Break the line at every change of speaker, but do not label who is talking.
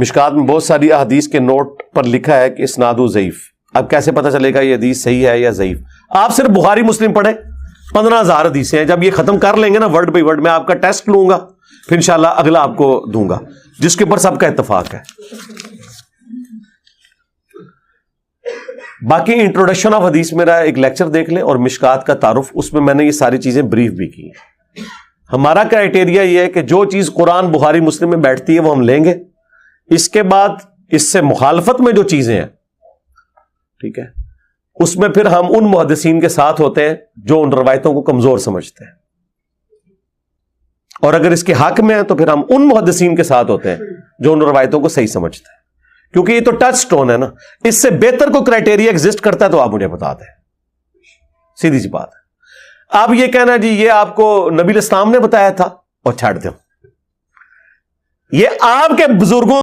مشکات میں بہت ساری احادیث کے نوٹ پر لکھا ہے کہ اسناد ضعیف. اب کیسے پتہ چلے گا یہ حدیث صحیح ہے یا ضعیف؟ آپ صرف بخاری مسلم پڑھیں, 15,000 حدیثیں ہیں. جب یہ ختم کر لیں گے نا ورڈ بائی ورڈ, میں آپ کا ٹیسٹ لوں گا, پھر انشاءاللہ اگلا آپ کو دوں گا جس کے اوپر سب کا اتفاق ہے. باقی انٹروڈکشن آف حدیث میرا ایک لیکچر دیکھ لیں, اور مشکات کا تعارف, اس میں نے یہ ساری چیزیں بریف بھی کی ہیں. ہمارا کرائٹیریا یہ ہے کہ جو چیز قرآن بخاری مسلم میں بیٹھتی ہے وہ ہم لیں گے. اس کے بعد اس سے مخالفت میں جو چیزیں ہیں, ٹھیک ہے, اس میں پھر ہم ان محدثین کے ساتھ ہوتے ہیں جو ان روایتوں کو کمزور سمجھتے ہیں, اور اگر اس کے حق میں ہیں تو پھر ہم ان محدثین کے ساتھ ہوتے ہیں جو ان روایتوں کو صحیح سمجھتے ہیں. کیونکہ یہ تو ٹچ سٹون ہے نا, اس سے بہتر کوئی کرائٹیریا ایگزسٹ کرتا ہے تو آپ مجھے بتا دیں, سیدھی سی بات ہے. آپ یہ کہنا جی یہ آپ کو نبی الاسلام نے بتایا تھا, اور چھاڑ دو, یہ آپ کے بزرگوں